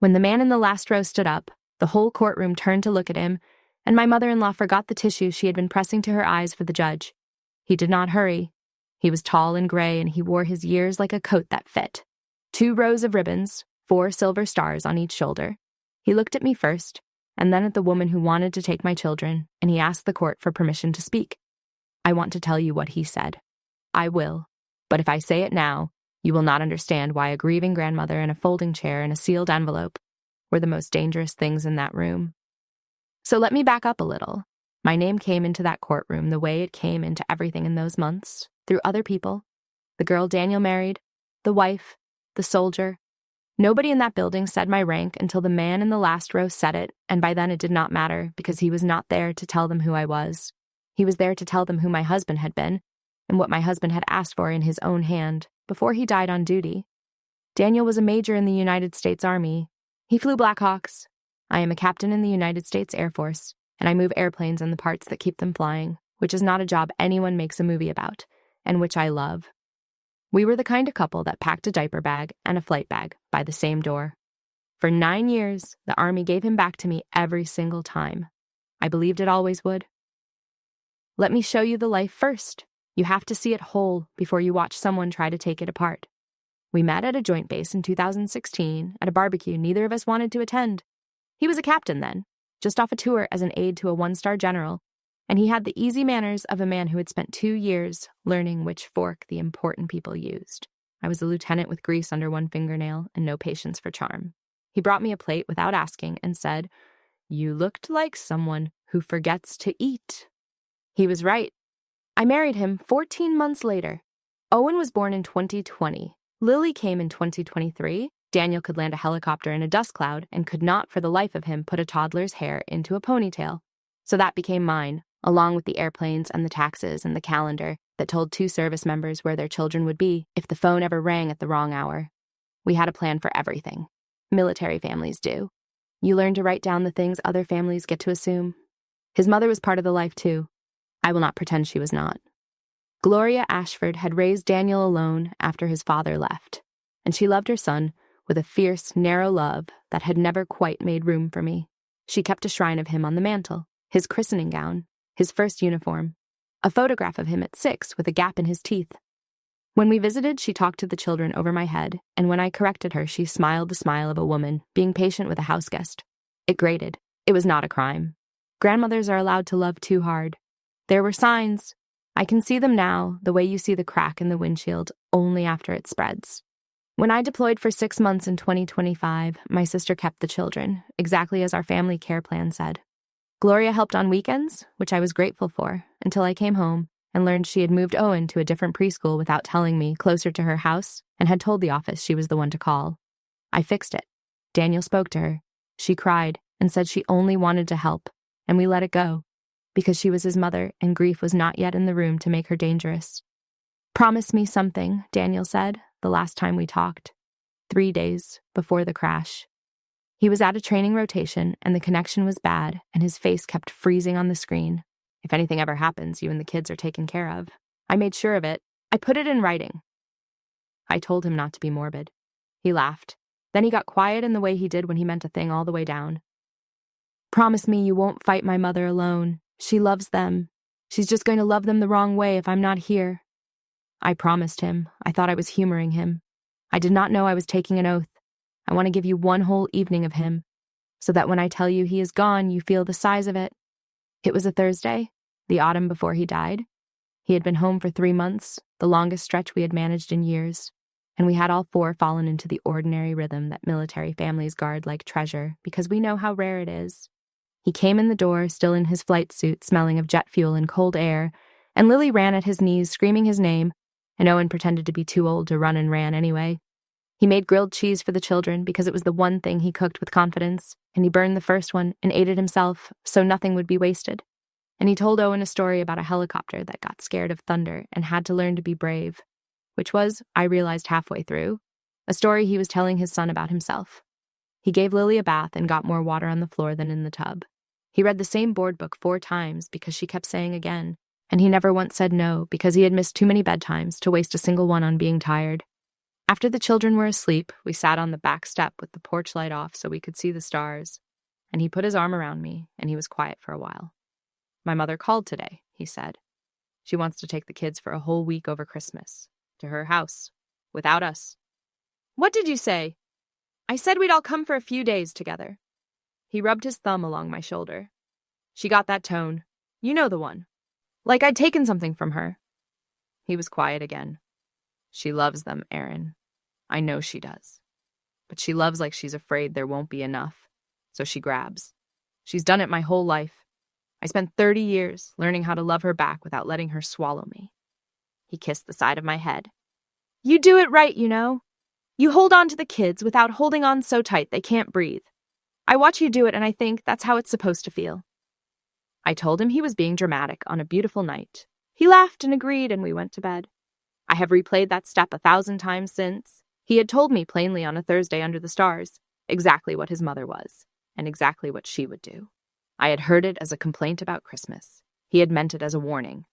When the man in the last row stood up, the whole courtroom turned to look at him, and my mother-in-law forgot the tissue she had been pressing to her eyes for the judge. He did not hurry. He was tall and gray, and he wore his years like a coat that fit. 2 rows of ribbons, 4 silver stars on each shoulder. He looked at me first, and then at the woman who wanted to take my children, and he asked the court for permission to speak. I want to tell you what he said. I will, but if I say it now, you will not understand why a grieving grandmother and a folding chair and a sealed envelope were the most dangerous things in that room. So let me back up a little. My name came into that courtroom the way it came into everything in those months, through other people. The girl Daniel married, the wife, the soldier. Nobody in that building said my rank until the man in the last row said it, and by then it did not matter because he was not there to tell them who I was. He was there to tell them who my husband had been and what my husband had asked for in his own hand before he died on duty. Daniel was a major in the United States Army. He flew Black Hawks. I am a captain in the United States Air Force, and I move airplanes and the parts that keep them flying, which is not a job anyone makes a movie about, and which I love. We were the kind of couple that packed a diaper bag and a flight bag by the same door. For 9 years, the Army gave him back to me every single time. I believed it always would. Let me show you the life first. You have to see it whole before you watch someone try to take it apart. We met at a joint base in 2016 at a barbecue neither of us wanted to attend. He was a captain then, just off a tour as an aide to a 1-star general, and he had the easy manners of a man who had spent 2 years learning which fork the important people used. I was a lieutenant with grease under one fingernail and no patience for charm. He brought me a plate without asking and said, "You looked like someone who forgets to eat." He was right. I married him 14 months later. Owen was born in 2020. Lily came in 2023. Daniel could land a helicopter in a dust cloud and could not for the life of him put a toddler's hair into a ponytail. So that became mine, along with the airplanes and the taxes and the calendar that told 2 service members where their children would be if the phone ever rang at the wrong hour. We had a plan for everything. Military families do. You learn to write down the things other families get to assume. His mother was part of the life too. I will not pretend she was not. Gloria Ashford had raised Daniel alone after his father left, and she loved her son with a fierce, narrow love that had never quite made room for me. She kept a shrine of him on the mantel, his christening gown, his first uniform, a photograph of him at 6 with a gap in his teeth. When we visited, she talked to the children over my head, and when I corrected her, she smiled the smile of a woman being patient with a houseguest. It grated. It was not a crime. Grandmothers are allowed to love too hard. There were signs. I can see them now, the way you see the crack in the windshield, only after it spreads. When I deployed for 6 months in 2025, my sister kept the children, exactly as our family care plan said. Gloria helped on weekends, which I was grateful for, until I came home and learned she had moved Owen to a different preschool without telling me, closer to her house, and had told the office she was the one to call. I fixed it. Daniel spoke to her. She cried and said she only wanted to help, and we let it go, because she was his mother and grief was not yet in the room to make her dangerous. "Promise me something," Daniel said, the last time we talked, 3 days before the crash. He was at a training rotation, and the connection was bad, and his face kept freezing on the screen. "If anything ever happens, you and the kids are taken care of." I made sure of it. I put it in writing. I told him not to be morbid. He laughed. Then he got quiet in the way he did when he meant a thing all the way down. "Promise me you won't fight my mother alone. She loves them. She's just going to love them the wrong way if I'm not here." I promised him. I thought I was humoring him. I did not know I was taking an oath. I want to give you one whole evening of him, so that when I tell you he is gone, you feel the size of it. It was a Thursday, the autumn before he died. He had been home for 3 months, the longest stretch we had managed in years, and we had all 4 fallen into the ordinary rhythm that military families guard like treasure, because we know how rare it is. He came in the door, still in his flight suit, smelling of jet fuel and cold air, and Lily ran at his knees, screaming his name, and Owen pretended to be too old to run and ran anyway. He made grilled cheese for the children because it was the one thing he cooked with confidence, and he burned the first one and ate it himself so nothing would be wasted. And he told Owen a story about a helicopter that got scared of thunder and had to learn to be brave, which was, I realized halfway through, a story he was telling his son about himself. He gave Lily a bath and got more water on the floor than in the tub. He read the same board book 4 times because she kept saying again, and he never once said no because he had missed too many bedtimes to waste a single one on being tired. After the children were asleep, we sat on the back step with the porch light off so we could see the stars, and he put his arm around me, and he was quiet for a while. My mother called today, he said. She wants to take the kids for a whole week over Christmas, to her house, without us. What did you say? I said we'd all come for a few days together. He rubbed his thumb along my shoulder. She got that tone. You know the one. Like I'd taken something from her. He was quiet again. She loves them, Aaron. I know she does. But she loves like she's afraid there won't be enough. So she grabs. She's done it my whole life. I spent 30 years learning how to love her back without letting her swallow me. He kissed the side of my head. You do it right, you know. You hold on to the kids without holding on so tight they can't breathe. I watch you do it and I think that's how it's supposed to feel. I told him he was being dramatic on a beautiful night. He laughed and agreed and we went to bed. I have replayed that step 1,000 times since. He had told me plainly on a Thursday under the stars exactly what his mother was and exactly what she would do. I had heard it as a complaint about Christmas. He had meant it as a warning.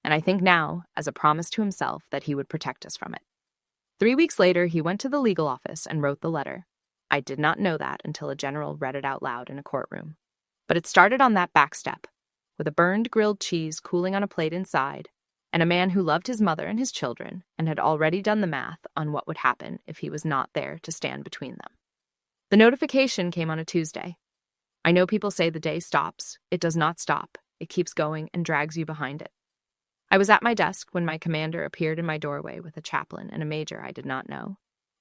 And I think now as a promise to himself that he would protect us from it. 3 weeks later, he went to the legal office and wrote the letter. I did not know that until a general read it out loud in a courtroom. But it started on that back step, with a burned grilled cheese cooling on a plate inside, and a man who loved his mother and his children and had already done the math on what would happen if he was not there to stand between them. The notification came on a Tuesday. I know people say the day stops. It does not stop. It keeps going and drags you behind it. I was at my desk when my commander appeared in my doorway with a chaplain and a major I did not know.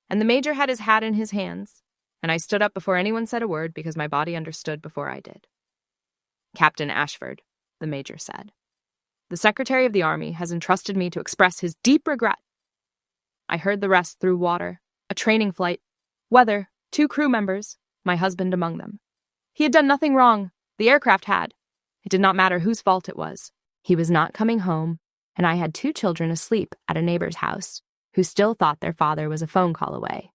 And the major had his hat in his hands, and I stood up before anyone said a word because my body understood before I did. Captain Ashford, the major said. The Secretary of the Army has entrusted me to express his deep regret. I heard the rest through water, a training flight, weather, 2 crew members, my husband among them. He had done nothing wrong. The aircraft had. It did not matter whose fault it was. He was not coming home, and I had 2 children asleep at a neighbor's house who still thought their father was a phone call away.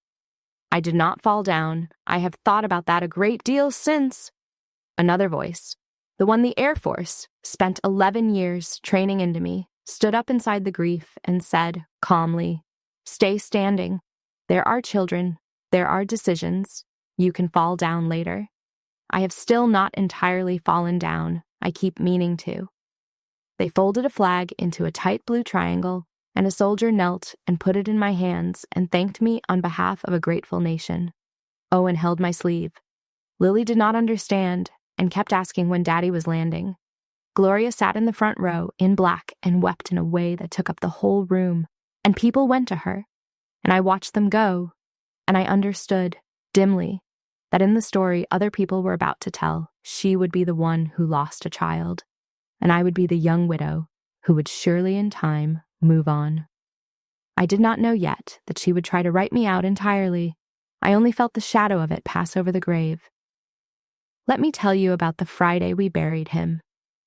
I did not fall down. I have thought about that a great deal since. Another voice, the one the Air Force spent 11 years training into me, stood up inside the grief and said, calmly, stay standing. There are children. There are decisions. You can fall down later. I have still not entirely fallen down. I keep meaning to. They folded a flag into a tight blue triangle, and a soldier knelt and put it in my hands and thanked me on behalf of a grateful nation. Owen held my sleeve. Lily did not understand and kept asking when Daddy was landing. Gloria sat in the front row in black and wept in a way that took up the whole room, and people went to her, and I watched them go, and I understood, dimly, that in the story other people were about to tell, she would be the one who lost a child, and I would be the young widow who would surely in time move on. I did not know yet that she would try to write me out entirely. I only felt the shadow of it pass over the grave. Let me tell you about the Friday we buried him,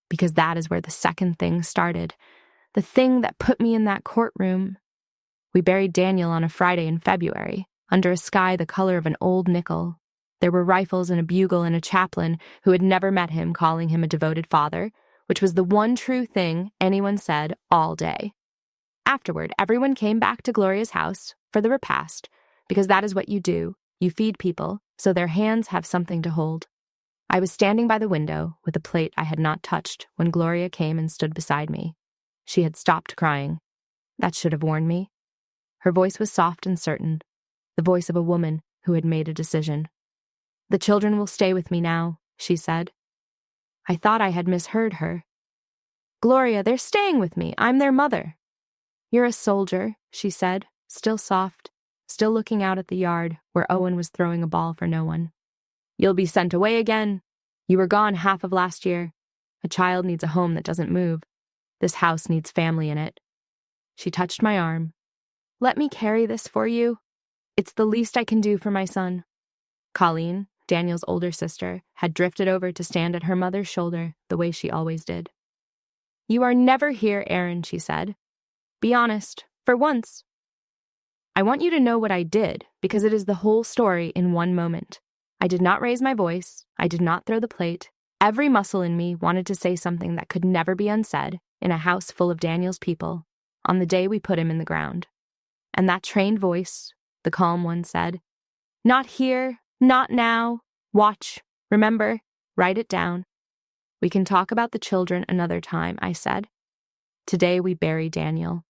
because that is where the second thing started, the thing that put me in that courtroom. We buried Daniel on a Friday in February, under a sky the color of an old nickel. There were rifles and a bugle and a chaplain who had never met him calling him a devoted father, which was the one true thing anyone said all day. Afterward, everyone came back to Gloria's house for the repast, because that is what you do. You feed people, so their hands have something to hold. I was standing by the window with a plate I had not touched when Gloria came and stood beside me. She had stopped crying. That should have warned me. Her voice was soft and certain, the voice of a woman who had made a decision. The children will stay with me now, she said. I thought I had misheard her. Gloria, they're staying with me. I'm their mother. You're a soldier, she said, still soft, still looking out at the yard where Owen was throwing a ball for no one. You'll be sent away again. You were gone half of last year. A child needs a home that doesn't move. This house needs family in it. She touched my arm. Let me carry this for you. It's the least I can do for my son. Colleen, Daniel's older sister, had drifted over to stand at her mother's shoulder the way she always did. You are never here, Aaron, she said. Be honest, for once. I want you to know what I did, because it is the whole story in one moment. I did not raise my voice. I did not throw the plate. Every muscle in me wanted to say something that could never be unsaid in a house full of Daniel's people on the day we put him in the ground. And that trained voice, the calm one said. Not here, not now. Watch, remember, write it down. We can talk about the children another time, I said. Today we bury Daniel.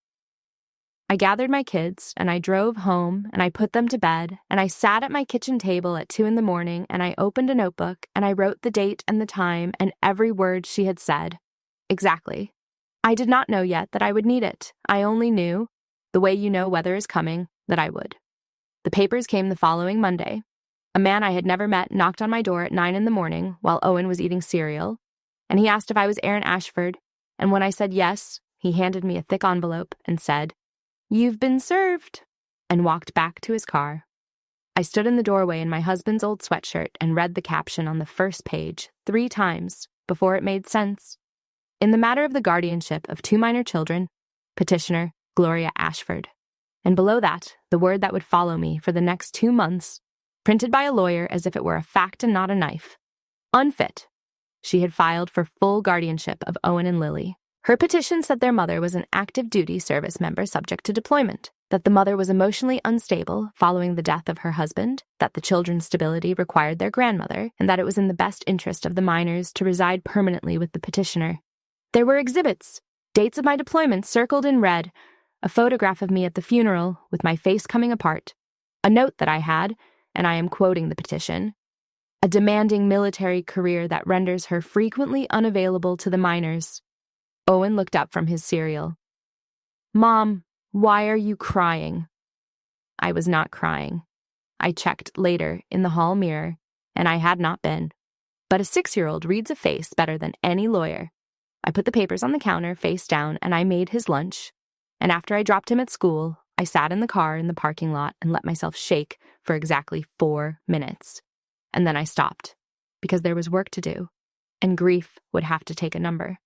I gathered my kids, and I drove home, and I put them to bed, and I sat at my kitchen table at 2 a.m, and I opened a notebook, and I wrote the date and the time and every word she had said. Exactly. I did not know yet that I would need it. I only knew, the way you know weather is coming, that I would. The papers came the following Monday. A man I had never met knocked on my door at 9 a.m. while Owen was eating cereal, and he asked if I was Aaron Ashford, and when I said yes, he handed me a thick envelope and said, "You've been served," and walked back to his car. I stood in the doorway in my husband's old sweatshirt and read the caption on the first page 3 times before it made sense. In the matter of the guardianship of 2 minor children, petitioner Gloria Ashford. And below that, the word that would follow me for the next 2 months, printed by a lawyer as if it were a fact and not a knife. Unfit. She had filed for full guardianship of Owen and Lily. Her petition said their mother was an active duty service member subject to deployment, that the mother was emotionally unstable following the death of her husband, that the children's stability required their grandmother, and that it was in the best interest of the minors to reside permanently with the petitioner. There were exhibits, dates of my deployment circled in red, a photograph of me at the funeral with my face coming apart, a note that I had, and I am quoting the petition, a demanding military career that renders her frequently unavailable to the minors. Owen looked up from his cereal. "Mom, why are you crying?" I was not crying. I checked later in the hall mirror, and I had not been. But a 6-year-old reads a face better than any lawyer. I put the papers on the counter face down, and I made his lunch. And after I dropped him at school, I sat in the car in the parking lot and let myself shake for exactly 4 minutes. And then I stopped, because there was work to do, and grief would have to take a number.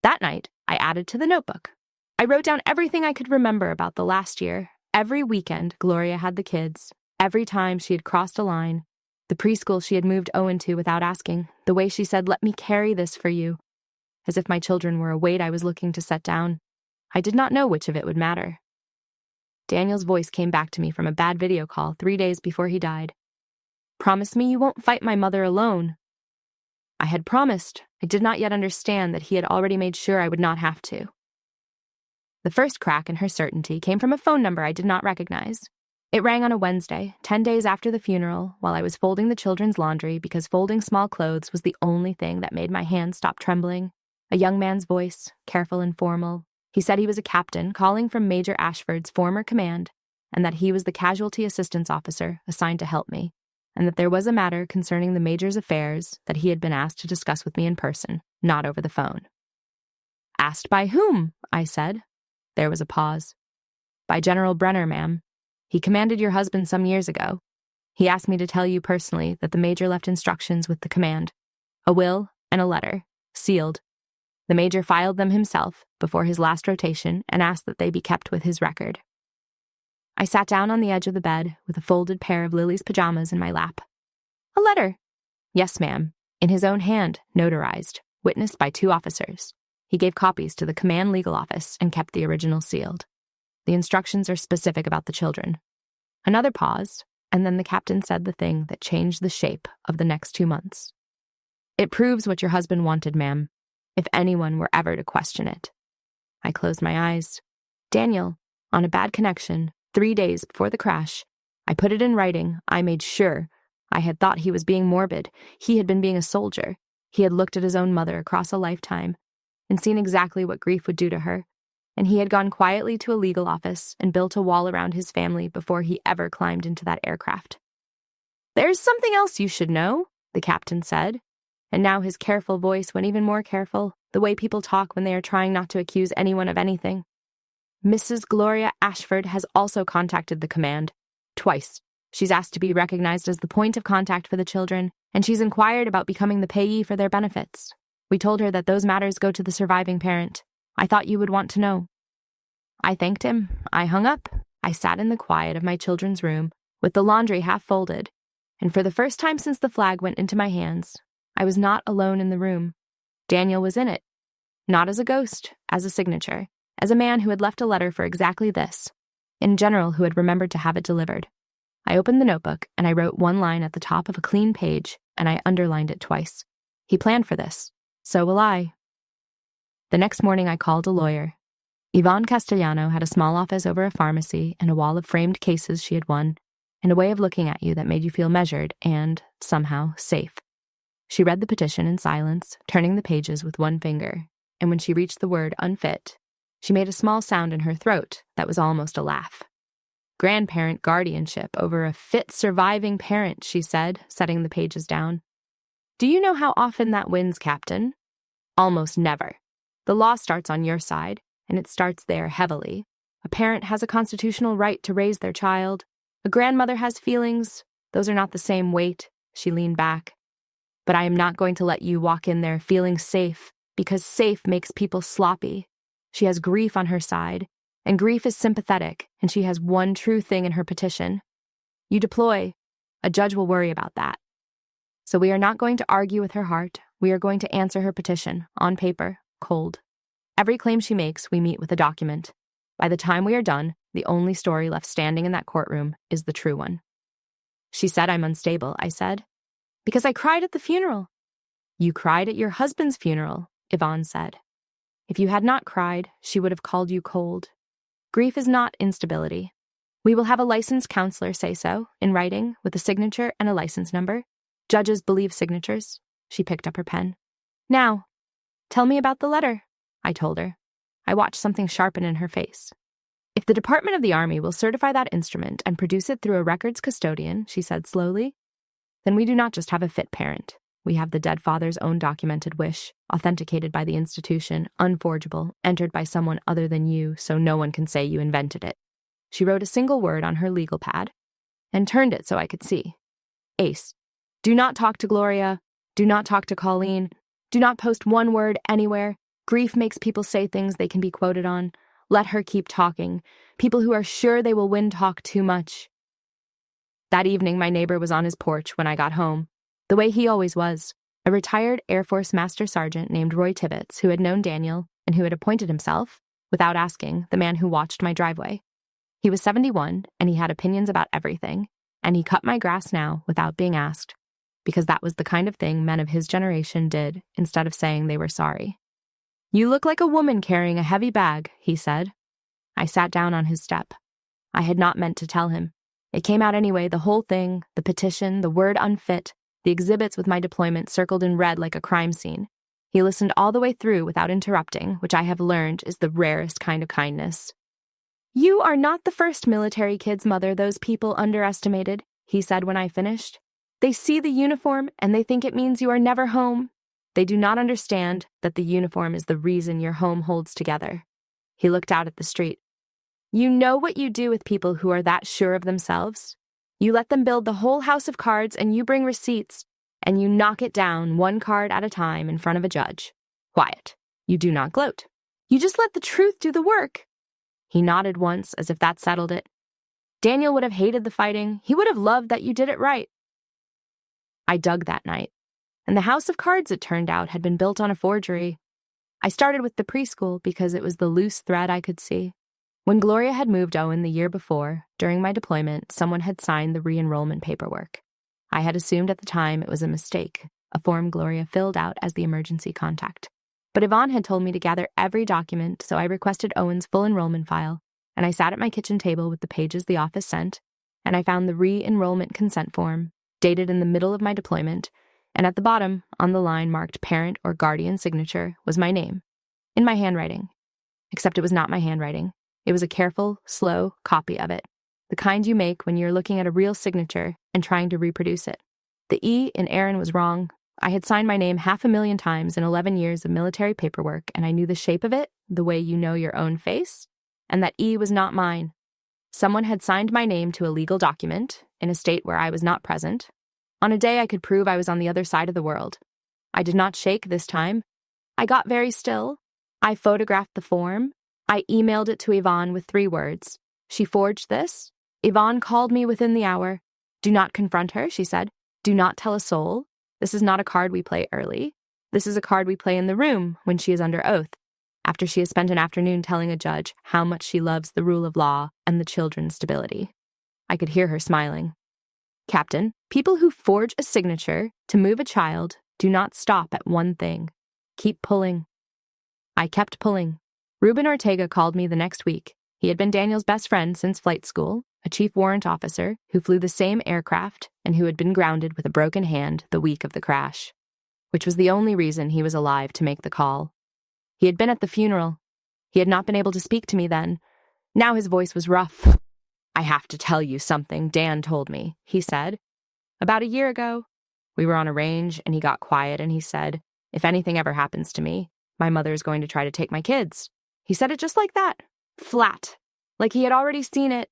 That night, I added to the notebook. I wrote down everything I could remember about the last year. Every weekend Gloria had the kids, every time she had crossed a line, the preschool she had moved Owen to without asking, the way she said, "Let me carry this for you," as if my children were a weight I was looking to set down. I did not know which of it would matter. Daniel's voice came back to me from a bad video call 3 days before he died. "Promise me you won't fight my mother alone." I had promised. I did not yet understand that he had already made sure I would not have to. The first crack in her certainty came from a phone number I did not recognize. It rang on a Wednesday, 10 days after the funeral, while I was folding the children's laundry because folding small clothes was the only thing that made my hands stop trembling. A young man's voice, careful and formal. He said he was a captain calling from Major Ashford's former command, and that he was the casualty assistance officer assigned to help me, and that there was a matter concerning the major's affairs that he had been asked to discuss with me in person, not over the phone. "Asked by whom?" I said. There was a pause. "By General Brenner, ma'am. He commanded your husband some years ago. He asked me to tell you personally that the major left instructions with the command, a will and a letter, sealed. The major filed them himself before his last rotation and asked that they be kept with his record." I sat down on the edge of the bed with a folded pair of Lily's pajamas in my lap. "A letter?" "Yes, ma'am. In his own hand, notarized, witnessed by 2 officers. He gave copies to the command legal office and kept the original sealed. The instructions are specific about the children." Another pause, and then the captain said the thing that changed the shape of the next 2 months. "It proves what your husband wanted, ma'am, if anyone were ever to question it." I closed my eyes. "Daniel, on a bad connection, 3 days before the crash, I put it in writing. I made sure. I had thought he was being morbid. He had been being a soldier. He had looked at his own mother across a lifetime and seen exactly what grief would do to her. And he had gone quietly to a legal office and built a wall around his family before he ever climbed into that aircraft." "There's something else you should know," the captain said. And now his careful voice went even more careful, the way people talk when they are trying not to accuse anyone of anything. "Mrs. Gloria Ashford has also contacted the command. Twice. She's asked to be recognized as the point of contact for the children, and she's inquired about becoming the payee for their benefits. We told her that those matters go to the surviving parent. I thought you would want to know." I thanked him. I hung up. I sat in the quiet of my children's room, with the laundry half folded, and for the first time since the flag went into my hands, I was not alone in the room. Daniel was in it. Not as a ghost, as a signature, as a man who had left a letter for exactly this, in general who had remembered to have it delivered. I opened the notebook and I wrote one line at the top of a clean page and I underlined it twice. He planned for this. So will I. The next morning I called a lawyer. Yvonne Castellano had a small office over a pharmacy and a wall of framed cases she had won, and a way of looking at you that made you feel measured and, somehow, safe. She read the petition in silence, turning the pages with one finger, and when she reached the word unfit, she made a small sound in her throat that was almost a laugh. Grandparent guardianship over a fit surviving parent, she said, setting the pages down. Do you know how often that wins, Captain? Almost never. The law starts on your side, and it starts there heavily. A parent has a constitutional right to raise their child. A grandmother has feelings. Those are not the same weight. She leaned back. But I am not going to let you walk in there feeling safe, because safe makes people sloppy. She has grief on her side, and grief is sympathetic, and she has one true thing in her petition. You deploy. A judge will worry about that. So we are not going to argue with her heart. We are going to answer her petition, on paper, cold. Every claim she makes, we meet with a document. By the time we are done, the only story left standing in that courtroom is the true one. She said I'm unstable, I said. Because I cried at the funeral. You cried at your husband's funeral, Yvonne said. If you had not cried, she would have called you cold. Grief is not instability. We will have a licensed counselor say so, in writing, with a signature and a license number. Judges believe signatures. She picked up her pen. Now, tell me about the letter, I told her. I watched something sharpen in her face. If the Department of the Army will certify that instrument and produce it through a records custodian, she said slowly, then we do not just have a fit parent. We have the dead father's own documented wish, authenticated by the institution, unforgeable, entered by someone other than you, so no one can say you invented it. She wrote a single word on her legal pad and turned it so I could see. Ace. Do not talk to Gloria. Do not talk to Colleen. Do not post one word anywhere. Grief makes people say things they can be quoted on. Let her keep talking. People who are sure they will win talk too much. That evening, my neighbor was on his porch when I got home, the way he always was, a retired Air Force Master Sergeant named Roy Tibbets who had known Daniel and who had appointed himself, without asking, the man who watched my driveway. He was 71, and he had opinions about everything, and he cut my grass now without being asked, because that was the kind of thing men of his generation did instead of saying they were sorry. You look like a woman carrying a heavy bag, he said. I sat down on his step. I had not meant to tell him. It came out anyway, the whole thing, the petition, the word unfit, the exhibits with my deployment circled in red like a crime scene. He listened all the way through without interrupting, which I have learned is the rarest kind of kindness. You are not the first military kid's mother those people underestimated, he said when I finished. They see the uniform and they think it means you are never home. They do not understand that the uniform is the reason your home holds together. He looked out at the street. You know what you do with people who are that sure of themselves? You let them build the whole house of cards and you bring receipts, and you knock it down one card at a time in front of a judge. Quiet. You do not gloat. You just let the truth do the work. He nodded once as if that settled it. Daniel would have hated the fighting. He would have loved that you did it right. I dug that night, and the house of cards, it turned out, had been built on a forgery. I started with the preschool because it was the loose thread I could see. When Gloria had moved Owen the year before, during my deployment, someone had signed the re-enrollment paperwork. I had assumed at the time it was a mistake, a form Gloria filled out as the emergency contact. But Yvonne had told me to gather every document, so I requested Owen's full enrollment file, and I sat at my kitchen table with the pages the office sent, and I found the re-enrollment consent form, dated in the middle of my deployment, and at the bottom, on the line marked parent or guardian signature, was my name, in my handwriting. Except it was not my handwriting. It was a careful, slow copy of it, the kind you make when you're looking at a real signature and trying to reproduce it. The E in Aaron was wrong. I had signed my name 500,000 times in 11 years of military paperwork, and I knew the shape of it, the way you know your own face, and that E was not mine. Someone had signed my name to a legal document, in a state where I was not present, on a day I could prove I was on the other side of the world. I did not shake this time. I got very still. I photographed the form. I emailed it to Yvonne with 3 words. She forged this. Yvonne called me within the hour. Do not confront her, she said. Do not tell a soul. This is not a card we play early. This is a card we play in the room when she is under oath, after she has spent an afternoon telling a judge how much she loves the rule of law and the children's stability. I could hear her smiling. Captain, people who forge a signature to move a child do not stop at one thing. Keep pulling. I kept pulling. Ruben Ortega called me the next week. He had been Daniel's best friend since flight school, a chief warrant officer who flew the same aircraft and who had been grounded with a broken hand the week of the crash, which was the only reason he was alive to make the call. He had been at the funeral. He had not been able to speak to me then. Now his voice was rough. I have to tell you something Dan told me, he said. About a year ago, we were on a range and he got quiet and he said, if anything ever happens to me, my mother is going to try to take my kids. He said it just like that, flat, like he had already seen it.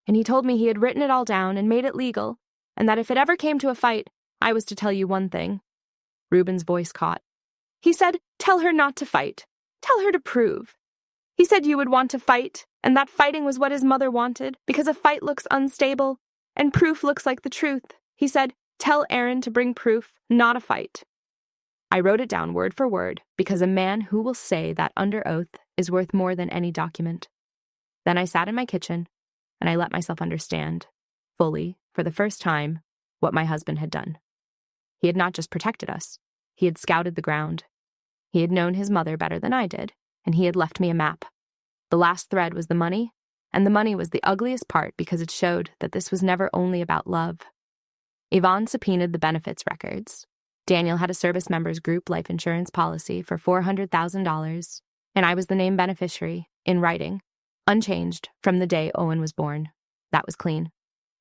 And he told me he had written it all down and made it legal, and that if it ever came to a fight, I was to tell you one thing. Ruben's voice caught. He said, tell her not to fight. Tell her to prove. He said you would want to fight, and that fighting was what his mother wanted, because a fight looks unstable, and proof looks like the truth. He said, tell Aaron to bring proof, not a fight. I wrote it down word for word, because a man who will say that under oath is worth more than any document. Then I sat in my kitchen, and I let myself understand, fully, for the first time, what my husband had done. He had not just protected us. He had scouted the ground. He had known his mother better than I did, and he had left me a map. The last thread was the money, and the money was the ugliest part because it showed that this was never only about love. Yvonne subpoenaed the benefits records. Daniel had a service members group life insurance policy for $400,000, and I was the named beneficiary, in writing, unchanged from the day Owen was born. That was clean.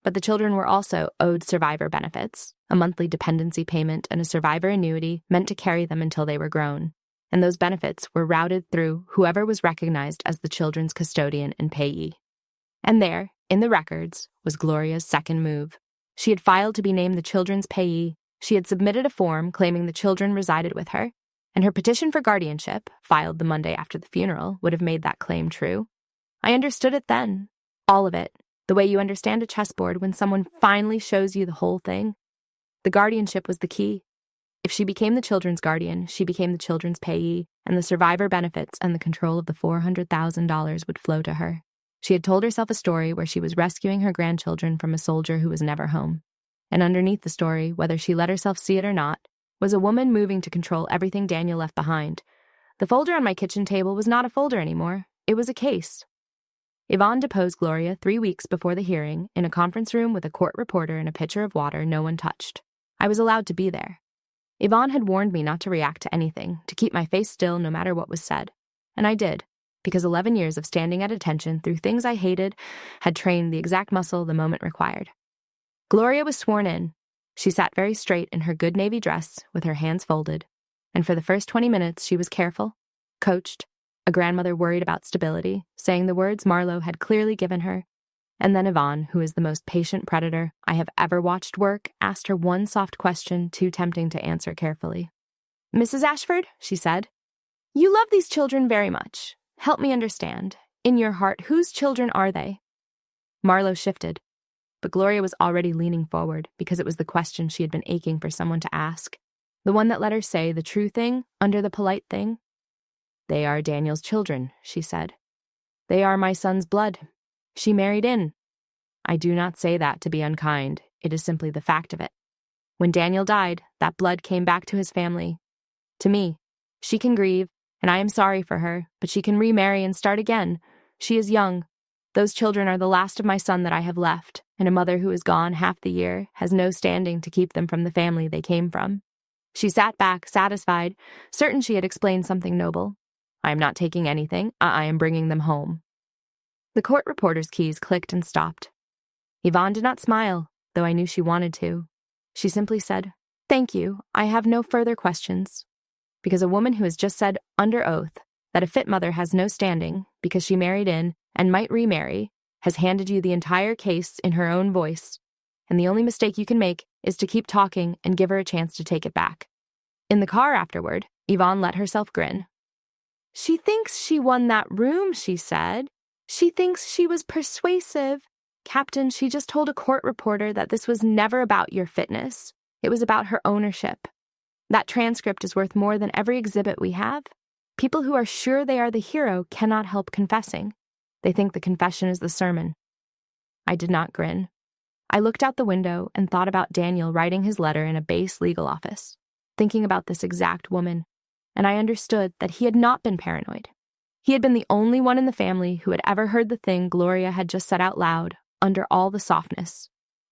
But the children were also owed survivor benefits, a monthly dependency payment and a survivor annuity meant to carry them until they were grown. And those benefits were routed through whoever was recognized as the children's custodian and payee. And there, in the records, was Gloria's second move. She had filed to be named the children's payee. She had submitted a form claiming the children resided with her, and her petition for guardianship, filed the Monday after the funeral, would have made that claim true. I understood it then, all of it, the way you understand a chessboard when someone finally shows you the whole thing. The guardianship was the key. If she became the children's guardian, she became the children's payee, and the survivor benefits and the control of the $400,000 would flow to her. She had told herself a story where she was rescuing her grandchildren from a soldier who was never home. And underneath the story, whether she let herself see it or not, was a woman moving to control everything Daniel left behind. The folder on my kitchen table was not a folder anymore. It was a case. Yvonne deposed Gloria 3 weeks before the hearing in a conference room with a court reporter and a pitcher of water no one touched. I was allowed to be there. Yvonne had warned me not to react to anything, to keep my face still no matter what was said. And I did, because 11 years of standing at attention through things I hated had trained the exact muscle the moment required. Gloria was sworn in. She sat very straight in her good navy dress with her hands folded, and for the first 20 minutes she was careful, coached, a grandmother worried about stability, saying the words Marlowe had clearly given her. And then Yvonne, who is the most patient predator I have ever watched work, asked her one soft question too tempting to answer carefully. Mrs. Ashford, she said, you love these children very much. Help me understand. In your heart, whose children are they? Marlowe shifted, but Gloria was already leaning forward because it was the question she had been aching for someone to ask, the one that let her say the true thing under the polite thing. They are Daniel's children, she said. They are my son's blood. She married in. I do not say that to be unkind. It is simply the fact of it. When Daniel died, that blood came back to his family. To me, she can grieve, and I am sorry for her, but she can remarry and start again. She is young. Those children are the last of my son that I have left, and a mother who is gone half the year has no standing to keep them from the family they came from. She sat back, satisfied, certain she had explained something noble. I am not taking anything. I am bringing them home. The court reporter's keys clicked and stopped. Yvonne did not smile, though I knew she wanted to. She simply said, thank you. I have no further questions. Because a woman who has just said under oath that a fit mother has no standing because she married in and might remarry has handed you the entire case in her own voice, and the only mistake you can make is to keep talking and give her a chance to take it back. In the car afterward, Yvonne let herself grin. She thinks she won that room, she said. She thinks she was persuasive. Captain, she just told a court reporter that this was never about your fitness. It was about her ownership. That transcript is worth more than every exhibit we have. People who are sure they are the hero cannot help confessing. They think the confession is the sermon. I did not grin. I looked out the window and thought about Daniel writing his letter in a base legal office, thinking about this exact woman, and I understood that he had not been paranoid. He had been the only one in the family who had ever heard the thing Gloria had just said out loud, under all the softness,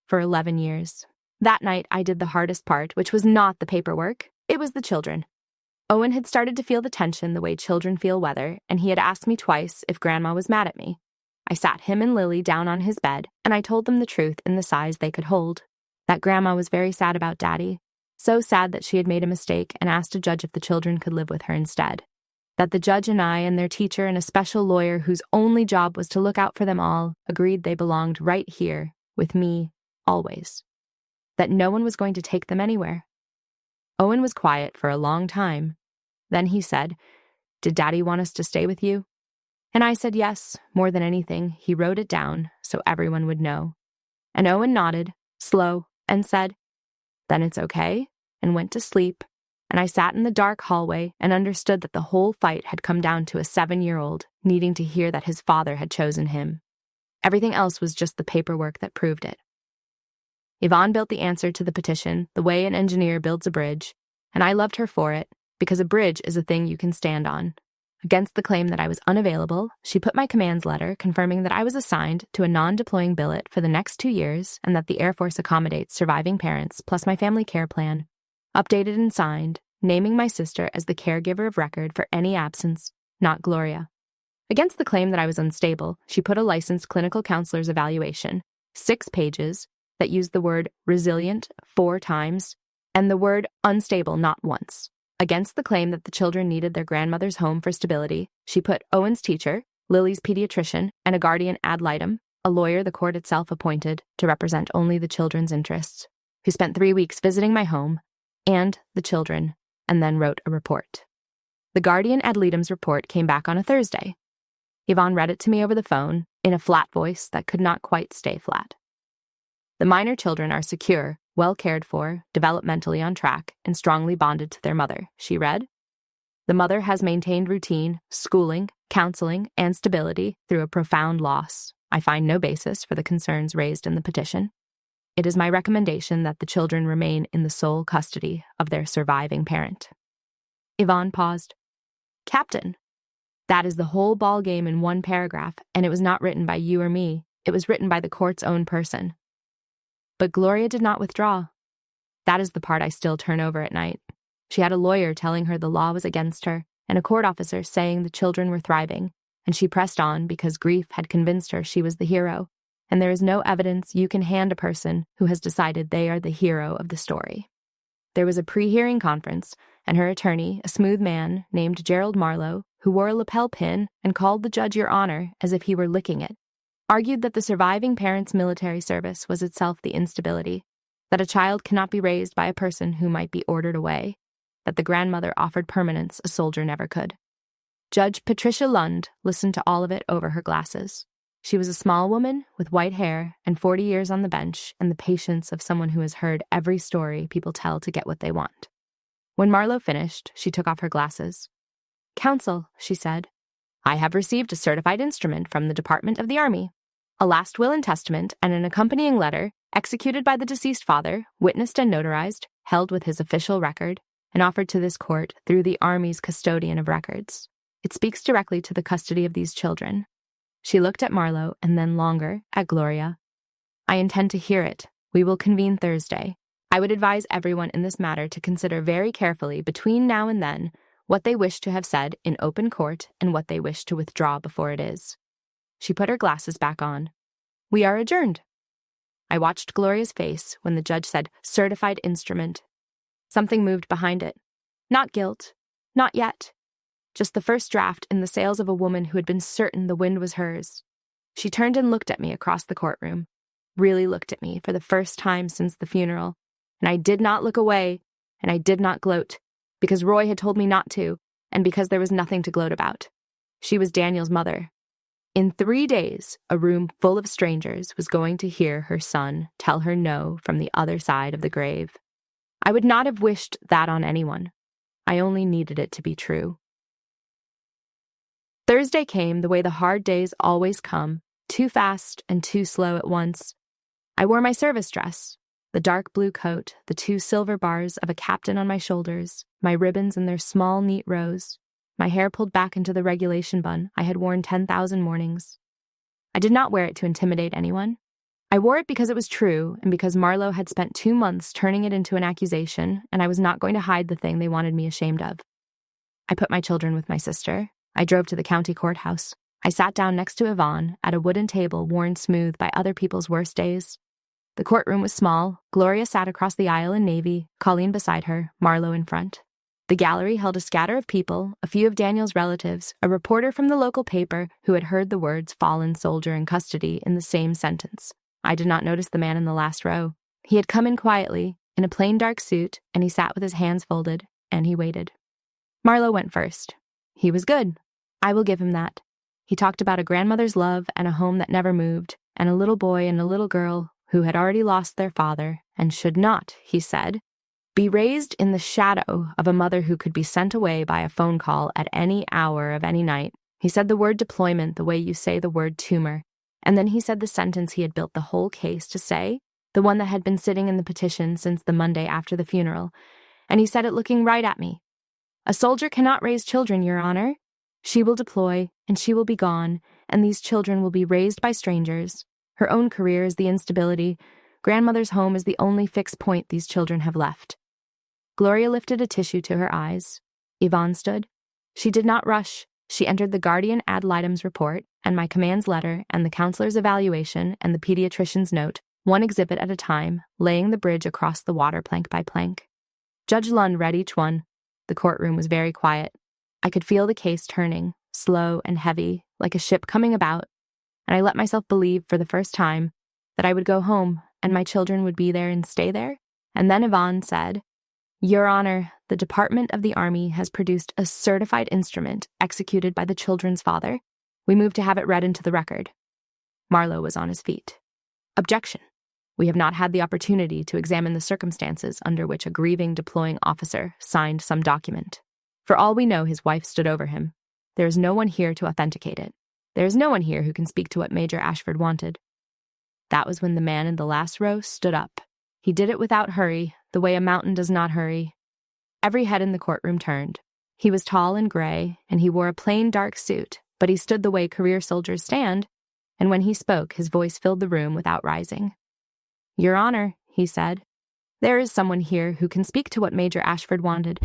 for 11 years. That night, I did the hardest part, which was not the paperwork. It was the children. Owen had started to feel the tension the way children feel weather, and he had asked me twice if Grandma was mad at me. I sat him and Lily down on his bed, and I told them the truth in the size they could hold. That Grandma was very sad about Daddy, so sad that she had made a mistake and asked a judge if the children could live with her instead. That the judge and I and their teacher and a special lawyer whose only job was to look out for them all agreed they belonged right here, with me, always. That no one was going to take them anywhere. Owen was quiet for a long time. Then he said, "Did Daddy want us to stay with you?" And I said yes. More than anything, he wrote it down so everyone would know. And Owen nodded, slow, and said, "Then it's okay," and went to sleep. And I sat in the dark hallway and understood that the whole fight had come down to a 7-year-old needing to hear that his father had chosen him. Everything else was just the paperwork that proved it. Yvonne built the answer to the petition the way an engineer builds a bridge, and I loved her for it, because a bridge is a thing you can stand on. Against the claim that I was unavailable, she put my commands letter confirming that I was assigned to a non-deploying billet for the next 2 years and that the Air Force accommodates surviving parents plus my family care plan. Updated and signed, naming my sister as the caregiver of record for any absence, not Gloria. Against the claim that I was unstable, she put a licensed clinical counselor's evaluation, 6 pages, that used the word resilient 4 times and the word unstable not once. Against the claim that the children needed their grandmother's home for stability, she put Owen's teacher, Lily's pediatrician, and a guardian ad litem, a lawyer the court itself appointed to represent only the children's interests, who spent 3 weeks visiting my home and the children, and then wrote a report. The guardian ad litem's report came back on a Thursday. Yvonne read it to me over the phone in a flat voice that could not quite stay flat. The minor children are secure, well cared for, developmentally on track, and strongly bonded to their mother, she read. The mother has maintained routine, schooling, counseling, and stability through a profound loss. I find no basis for the concerns raised in the petition. It is my recommendation that the children remain in the sole custody of their surviving parent. Yvonne paused. Captain, that is the whole ball game in one paragraph, and it was not written by you or me. It was written by the court's own person. But Gloria did not withdraw. That is the part I still turn over at night. She had a lawyer telling her the law was against her, and a court officer saying the children were thriving, and she pressed on because grief had convinced her she was the hero, and there is no evidence you can hand a person who has decided they are the hero of the story. There was a pre-hearing conference, and her attorney, a smooth man named Gerald Marlowe, who wore a lapel pin and called the judge Your Honor as if he were licking it, argued that the surviving parent's military service was itself the instability, that a child cannot be raised by a person who might be ordered away, that the grandmother offered permanence a soldier never could. Judge Patricia Lund listened to all of it over her glasses. She was a small woman with white hair and 40 years on the bench and the patience of someone who has heard every story people tell to get what they want. When Marlowe finished, she took off her glasses. "Counsel," she said, "I have received a certified instrument from the Department of the Army, a last will and testament and an accompanying letter executed by the deceased father, witnessed and notarized, held with his official record, and offered to this court through the Army's custodian of records. It speaks directly to the custody of these children." She looked at Marlowe and then longer at Gloria. "I intend to hear it. We will convene Thursday. I would advise everyone in this matter to consider very carefully between now and then what they wish to have said in open court and what they wish to withdraw before it is." She put her glasses back on. "We are adjourned." I watched Gloria's face when the judge said certified instrument. Something moved behind it. Not guilt. Not yet. Just the first draft in the sails of a woman who had been certain the wind was hers. She turned and looked at me across the courtroom, really looked at me for the first time since the funeral, and I did not look away, and I did not gloat, because Roy had told me not to, and because there was nothing to gloat about. She was Daniel's mother. In 3 days, a room full of strangers was going to hear her son tell her no from the other side of the grave. I would not have wished that on anyone. I only needed it to be true. Thursday came the way the hard days always come, too fast and too slow at once. I wore my service dress, the dark blue coat, the 2 silver bars of a captain on my shoulders, my ribbons in their small, neat rows, my hair pulled back into the regulation bun I had worn 10,000 mornings. I did not wear it to intimidate anyone. I wore it because it was true and because Marlowe had spent 2 months turning it into an accusation, and I was not going to hide the thing they wanted me ashamed of. I put my children with my sister. I drove to the county courthouse. I sat down next to Yvonne at a wooden table worn smooth by other people's worst days. The courtroom was small. Gloria sat across the aisle in navy, Colleen beside her, Marlowe in front. The gallery held a scatter of people, a few of Daniel's relatives, a reporter from the local paper who had heard the words "fallen soldier in custody" in the same sentence. I did not notice the man in the last row. He had come in quietly, in a plain dark suit, and he sat with his hands folded, and he waited. Marlowe went first. He was good. I will give him that. He talked about a grandmother's love and a home that never moved, and a little boy and a little girl who had already lost their father and should not, he said, be raised in the shadow of a mother who could be sent away by a phone call at any hour of any night. He said the word deployment the way you say the word tumor, and then he said the sentence he had built the whole case to say, the one that had been sitting in the petition since the Monday after the funeral, and he said it looking right at me. A soldier cannot raise children, Your Honor. She will deploy, and she will be gone, and these children will be raised by strangers. Her own career is the instability. Grandmother's home is the only fixed point these children have left. Gloria lifted a tissue to her eyes. Yvonne stood. She did not rush. She entered the Guardian ad litem's report, and my command's letter, and the counselor's evaluation, and the pediatrician's note, one exhibit at a time, laying the bridge across the water plank by plank. Judge Lund read each one. The courtroom was very quiet. I could feel the case turning, slow and heavy, like a ship coming about, and I let myself believe for the first time that I would go home and my children would be there and stay there. And then Yvonne said, Your Honor, the Department of the Army has produced a certified instrument executed by the children's father. We move to have it read into the record. Marlowe was on his feet. Objection. We have not had the opportunity to examine the circumstances under which a grieving deploying officer signed some document. For all we know, his wife stood over him. There is no one here to authenticate it. There is no one here who can speak to what Major Ashford wanted. That was when the man in the last row stood up. He did it without hurry, the way a mountain does not hurry. Every head in the courtroom turned. He was tall and gray, and he wore a plain dark suit, but he stood the way career soldiers stand, and when he spoke, his voice filled the room without rising. Your Honor, he said, there is someone here who can speak to what Major Ashford wanted.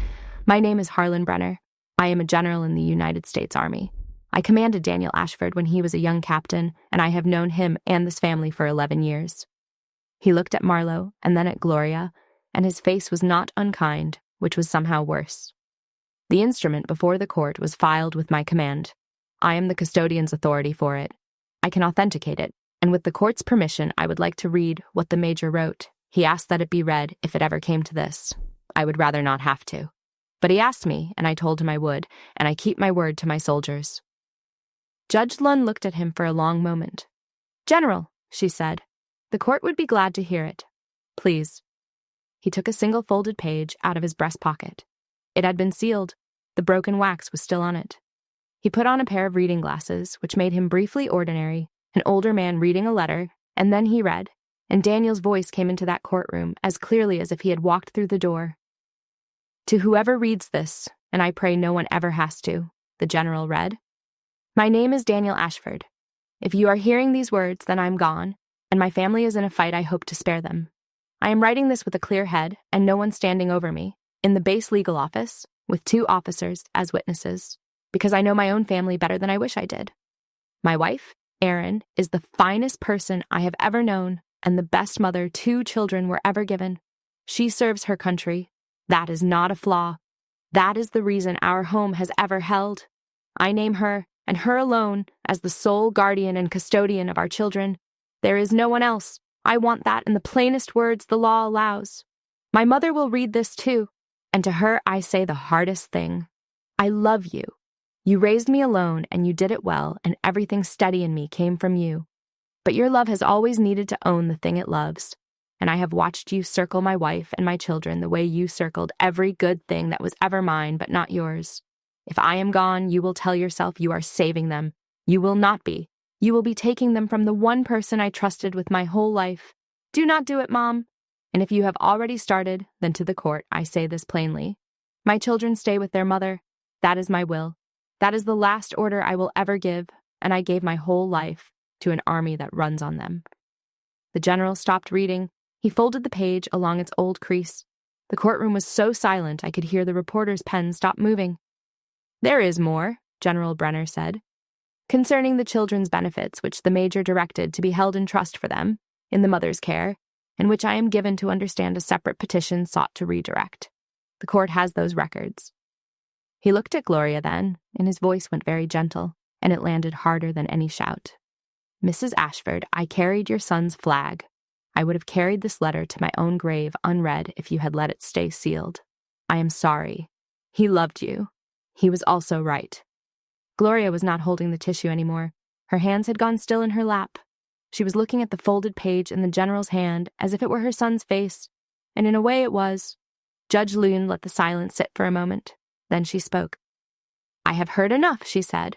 My name is Harlan Brenner. I am a general in the United States Army. I commanded Daniel Ashford when he was a young captain, and I have known him and this family for 11 years. He looked at Marlowe and then at Gloria, and his face was not unkind, which was somehow worse. The instrument before the court was filed with my command. I am the custodian's authority for it. I can authenticate it, and with the court's permission, I would like to read what the major wrote. He asked that it be read if it ever came to this. I would rather not have to. But he asked me, and I told him I would, and I keep my word to my soldiers. Judge Lund looked at him for a long moment. General, she said, the court would be glad to hear it. Please. He took a single folded page out of his breast pocket. It had been sealed. The broken wax was still on it. He put on a pair of reading glasses, which made him briefly ordinary, an older man reading a letter, and then he read, and Daniel's voice came into that courtroom as clearly as if he had walked through the door. To whoever reads this, and I pray no one ever has to, the general read, My name is Daniel Ashford. If you are hearing these words, then I'm gone, and my family is in a fight I hope to spare them. I am writing this with a clear head and no one standing over me, in the base legal office, with 2 officers as witnesses, because I know my own family better than I wish I did. My wife, Erin, is the finest person I have ever known and the best mother 2 children were ever given. She serves her country. That is not a flaw. That is the reason our home has ever held. I name her, and her alone, as the sole guardian and custodian of our children. There is no one else. I want that in the plainest words the law allows. My mother will read this too, and to her I say the hardest thing. I love you. You raised me alone, and you did it well, and everything steady in me came from you. But your love has always needed to own the thing it loves, and I have watched you circle my wife and my children the way you circled every good thing that was ever mine but not yours. If I am gone, you will tell yourself you are saving them. You will not be. You will be taking them from the one person I trusted with my whole life. Do not do it, Mom. And if you have already started, then to the court I say this plainly. My children stay with their mother. That is my will. That is the last order I will ever give, and I gave my whole life to an army that runs on them." The general stopped reading. He folded the page along its old crease. The courtroom was so silent I could hear the reporter's pen stop moving. "There is more," General Brenner said, "concerning the children's benefits which the major directed to be held in trust for them, in the mother's care, and which I am given to understand a separate petition sought to redirect. The court has those records." He looked at Gloria then, and his voice went very gentle, and it landed harder than any shout. "Mrs. Ashford, I carried your son's flag. I would have carried this letter to my own grave unread if you had let it stay sealed. I am sorry. He loved you. He was also right." Gloria was not holding the tissue anymore. Her hands had gone still in her lap. She was looking at the folded page in the general's hand as if it were her son's face, and in a way it was. Judge Loon let the silence sit for a moment. Then she spoke. "I have heard enough," she said.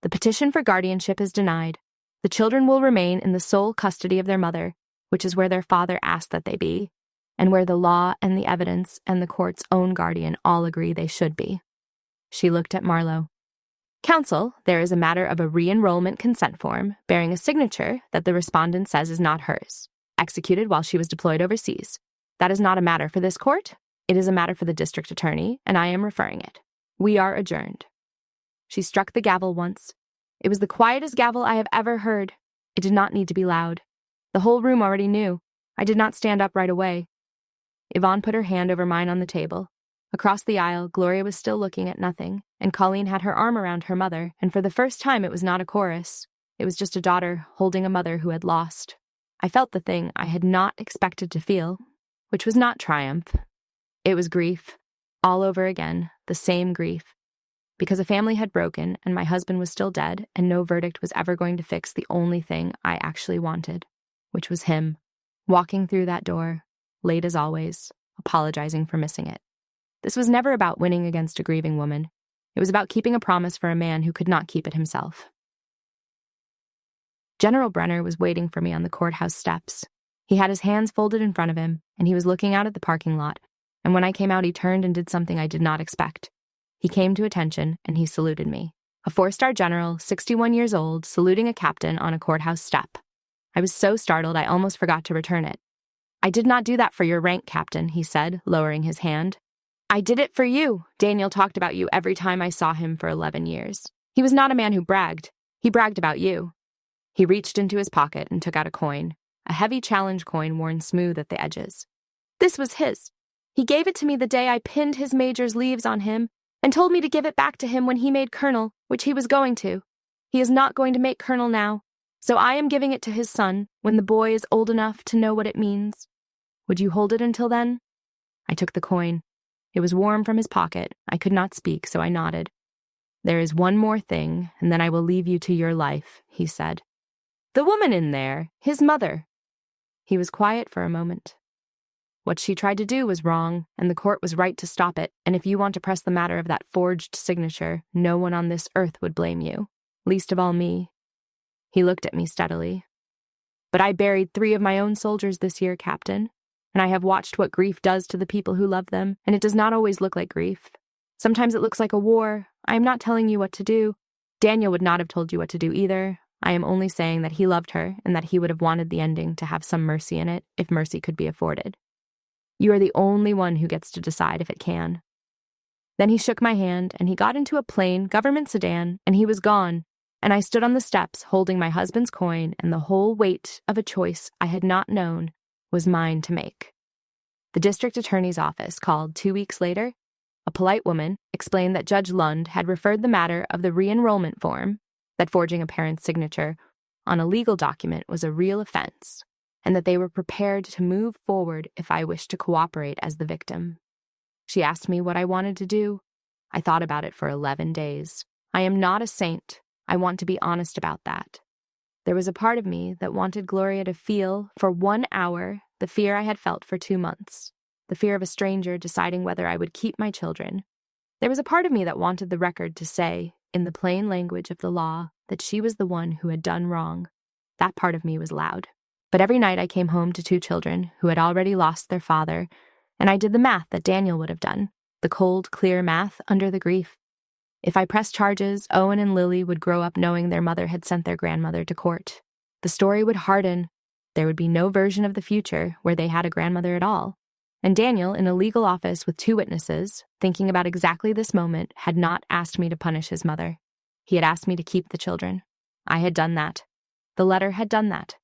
"The petition for guardianship is denied. The children will remain in the sole custody of their mother, which is where their father asked that they be, and where the law and the evidence and the court's own guardian all agree they should be." She looked at Marlowe. "Counsel, there is a matter of a re-enrollment consent form bearing a signature that the respondent says is not hers, executed while she was deployed overseas. That is not a matter for this court. It is a matter for the district attorney, and I am referring it. We are adjourned." She struck the gavel once. It was the quietest gavel I have ever heard. It did not need to be loud. The whole room already knew. I did not stand up right away. Yvonne put her hand over mine on the table. Across the aisle, Gloria was still looking at nothing, and Colleen had her arm around her mother, and for the first time it was not a chorus. It was just a daughter holding a mother who had lost. I felt the thing I had not expected to feel, which was not triumph. It was grief, all over again, the same grief. Because a family had broken, and my husband was still dead, and no verdict was ever going to fix the only thing I actually wanted, which was him, walking through that door, late as always, apologizing for missing it. This was never about winning against a grieving woman. It was about keeping a promise for a man who could not keep it himself. General Brenner was waiting for me on the courthouse steps. He had his hands folded in front of him, and he was looking out at the parking lot, and when I came out he turned and did something I did not expect. He came to attention, and he saluted me. A 4-star general, 61 years old, saluting a captain on a courthouse step. I was so startled I almost forgot to return it. "I did not do that for your rank, Captain," he said, lowering his hand. "I did it for you. Daniel talked about you every time I saw him for 11 years. He was not a man who bragged. He bragged about you." He reached into his pocket and took out a coin, a heavy challenge coin worn smooth at the edges. "This was his. He gave it to me the day I pinned his major's leaves on him and told me to give it back to him when he made colonel, which he was going to. He is not going to make colonel now, so I am giving it to his son when the boy is old enough to know what it means. Would you hold it until then?" I took the coin. It was warm from his pocket. I could not speak, so I nodded. "There is one more thing, and then I will leave you to your life," he said. "The woman in there, his mother." He was quiet for a moment. "What she tried to do was wrong, and the court was right to stop it, and if you want to press the matter of that forged signature, no one on this earth would blame you, least of all me." He looked at me steadily. "But I buried 3 of my own soldiers this year, Captain, and I have watched what grief does to the people who love them, and it does not always look like grief. Sometimes it looks like a war. I am not telling you what to do. Daniel would not have told you what to do either. I am only saying that he loved her and that he would have wanted the ending to have some mercy in it, if mercy could be afforded. You are the only one who gets to decide if it can." Then he shook my hand, and he got into a plain government sedan, and he was gone, and I stood on the steps holding my husband's coin, and the whole weight of a choice I had not known was mine to make. The district attorney's office called 2 weeks later. A polite woman explained that Judge Lund had referred the matter of the re-enrollment form, that forging a parent's signature on a legal document was a real offense, and that they were prepared to move forward if I wished to cooperate as the victim. She asked me what I wanted to do. I thought about it for 11 days. I am not a saint. I want to be honest about that. There was a part of me that wanted Gloria to feel, for 1 hour, the fear I had felt for 2 months, the fear of a stranger deciding whether I would keep my children. There was a part of me that wanted the record to say, in the plain language of the law, that she was the one who had done wrong. That part of me was loud. But every night I came home to 2 children who had already lost their father, and I did the math that Daniel would have done, the cold, clear math under the grief. If I pressed charges, Owen and Lily would grow up knowing their mother had sent their grandmother to court. The story would harden. There would be no version of the future where they had a grandmother at all. And Daniel, in a legal office with 2 witnesses, thinking about exactly this moment, had not asked me to punish his mother. He had asked me to keep the children. I had done that. The letter had done that.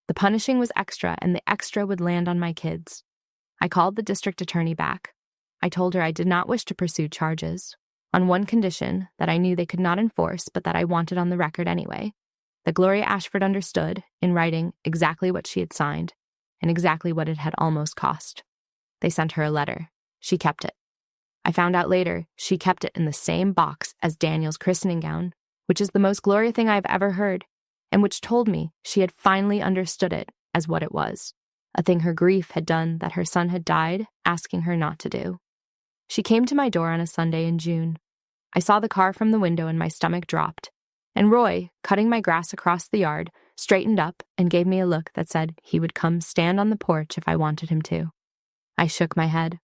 The punishing was extra, and the extra would land on my kids. I called the district attorney back. I told her I did not wish to pursue charges, on one condition, that I knew they could not enforce, but that I wanted on the record anyway. That Gloria Ashford understood, in writing, exactly what she had signed, and exactly what it had almost cost. They sent her a letter. She kept it. I found out later she kept it in the same box as Daniel's christening gown, which is the most Gloria thing I've ever heard, and which told me she had finally understood it as what it was, a thing her grief had done that her son had died, asking her not to do. She came to my door on a Sunday in June. I saw the car from the window and my stomach dropped, and Roy, cutting my grass across the yard, straightened up and gave me a look that said he would come stand on the porch if I wanted him to. I shook my head.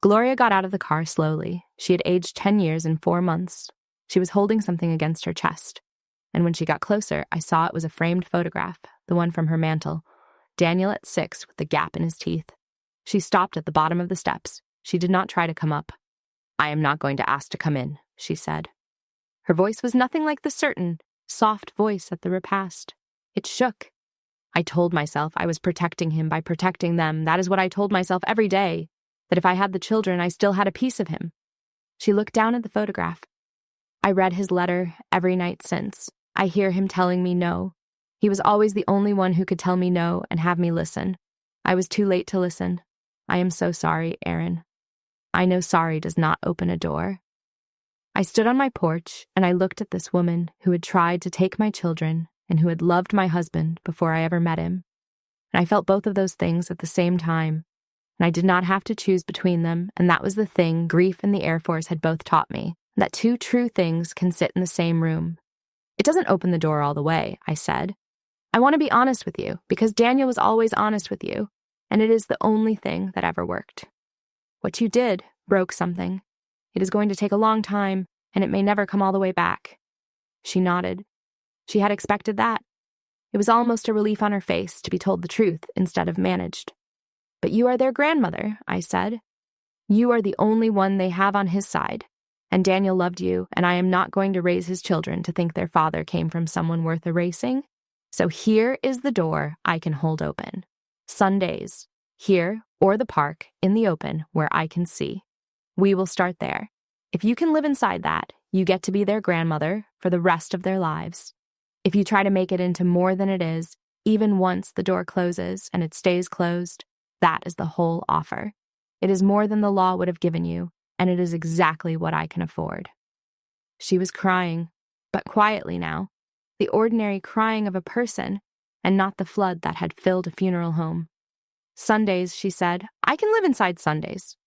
Gloria got out of the car slowly. She had aged 10 years and 4 months. She was holding something against her chest. And when she got closer, I saw it was a framed photograph, the one from her mantel. Daniel at 6 with the gap in his teeth. She stopped at the bottom of the steps. She did not try to come up. "I am not going to ask to come in," she said. Her voice was nothing like the certain, soft voice at the repast. It shook. I told myself I was protecting him by protecting them. That is what I told myself every day, that if I had the children, I still had a piece of him. She looked down at the photograph. I read his letter every night since. I hear him telling me no. He was always the only one who could tell me no and have me listen. I was too late to listen. I am so sorry, Aaron. I know sorry does not open a door. I stood on my porch and I looked at this woman who had tried to take my children and who had loved my husband before I ever met him. And I felt both of those things at the same time, and I did not have to choose between them, and that was the thing grief and the Air Force had both taught me, that 2 true things can sit in the same room. "It doesn't open the door all the way," I said. "I want to be honest with you, because Daniel was always honest with you, and it is the only thing that ever worked. What you did broke something. It is going to take a long time, and it may never come all the way back." She nodded. She had expected that. It was almost a relief on her face to be told the truth instead of managed. "But you are their grandmother," I said. "You are the only one they have on his side. And Daniel loved you, and I am not going to raise his children to think their father came from someone worth erasing. So here is the door I can hold open. Sundays, here or the park in the open where I can see. We will start there. If you can live inside that, you get to be their grandmother for the rest of their lives. If you try to make it into more than it is, even once the door closes and it stays closed, that is the whole offer. It is more than the law would have given you, and it is exactly what I can afford." She was crying, but quietly now, the ordinary crying of a person, and not the flood that had filled a funeral home. "Sundays," she said. "I can live inside Sundays."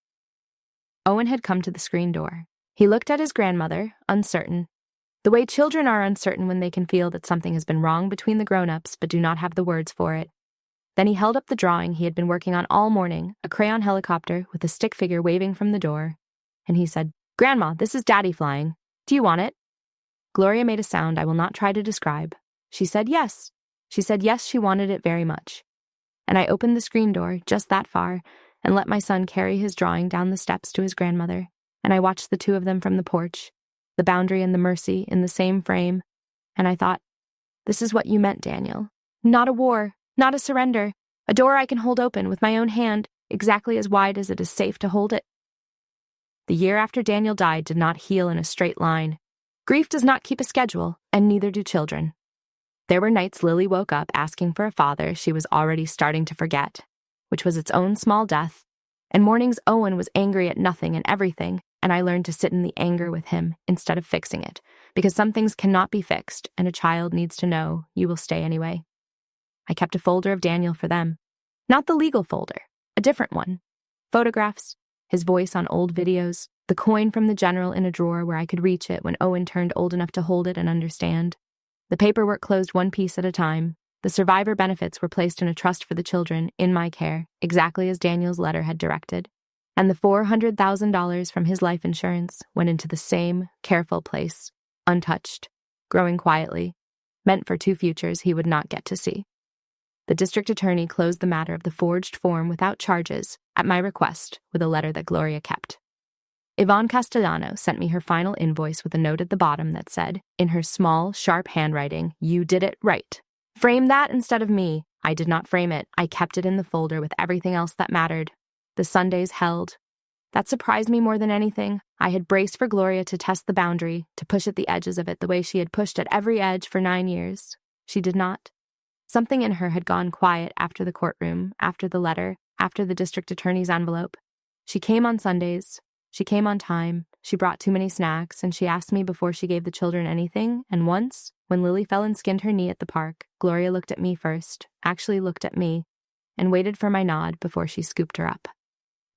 Owen had come to the screen door. He looked at his grandmother, uncertain. The way children are uncertain when they can feel that something has been wrong between the grown-ups but do not have the words for it. Then he held up the drawing he had been working on all morning, a crayon helicopter with a stick figure waving from the door, and he said, "Grandma, this is Daddy flying. Do you want it?" Gloria made a sound I will not try to describe. She said yes. She said yes, she wanted it very much. And I opened the screen door just that far and let my son carry his drawing down the steps to his grandmother, and I watched the 2 of them from the porch, the boundary and the mercy in the same frame, and I thought, this is what you meant, Daniel. Not a war, not a surrender, a door I can hold open with my own hand, exactly as wide as it is safe to hold it. The year after Daniel died did not heal in a straight line. Grief does not keep a schedule, and neither do children. There were nights Lily woke up asking for a father she was already starting to forget, which was its own small death, and mornings Owen was angry at nothing and everything, and I learned to sit in the anger with him instead of fixing it, because some things cannot be fixed, and a child needs to know you will stay anyway. I kept a folder of Daniel for them. Not the legal folder, a different one. Photographs, his voice on old videos, The coin from the general in a drawer where I could reach it when Owen turned old enough to hold it and understand. The paperwork closed one piece at a time. The survivor benefits were placed in a trust for the children, in my care, exactly as Daniel's letter had directed. And the $400,000 from his life insurance went into the same careful place, untouched, growing quietly, meant for two futures he would not get to see. The district attorney closed the matter of the forged form without charges, at my request, with a letter that Gloria kept. Yvonne Castellano sent me her final invoice with a note at the bottom that said, in her small, sharp handwriting, "You did it right. Frame that instead of me." I did not frame it. I kept it in the folder with everything else that mattered. The Sundays held. That surprised me more than anything. I had braced for Gloria to test the boundary, to push at the edges of it the way she had pushed at every edge for 9 years. She did not. Something in her had gone quiet after the courtroom, after the letter, after the district attorney's envelope. She came on Sundays. She came on time, she brought too many snacks, and she asked me before she gave the children anything, and once, when Lily fell and skinned her knee at the park, Gloria looked at me first, actually looked at me, and waited for my nod before she scooped her up.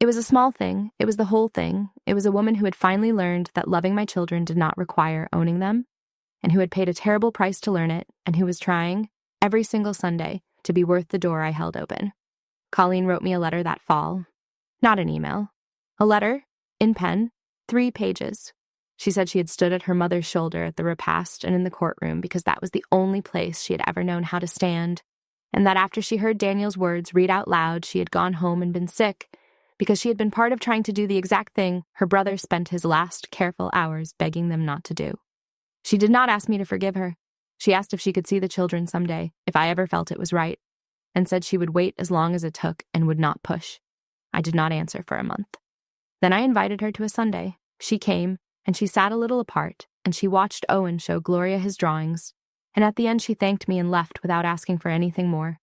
It was a small thing, it was the whole thing. It was a woman who had finally learned that loving my children did not require owning them, and who had paid a terrible price to learn it, and who was trying, every single Sunday, to be worth the door I held open. Colleen wrote me a letter that fall. Not an email. A letter, in pen, 3 pages. She said she had stood at her mother's shoulder at the repast and in the courtroom because that was the only place she had ever known how to stand, and that after she heard Daniel's words read out loud, she had gone home and been sick because she had been part of trying to do the exact thing her brother spent his last careful hours begging them not to do. She did not ask me to forgive her. She asked if she could see the children someday, if I ever felt it was right, and said she would wait as long as it took and would not push. I did not answer for a month. Then I invited her to a Sunday. She came, and she sat a little apart, and she watched Owen show Gloria his drawings, and at the end she thanked me and left without asking for anything more.